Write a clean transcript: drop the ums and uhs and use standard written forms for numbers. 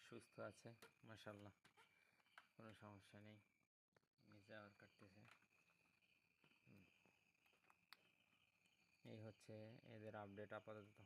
সুস্থ আছে মাশাআল্লাহ, কোনো সমস্যা নেই। নিচে আবার কাটতেছে। এই হচ্ছে এদের আপডেট আপাতত।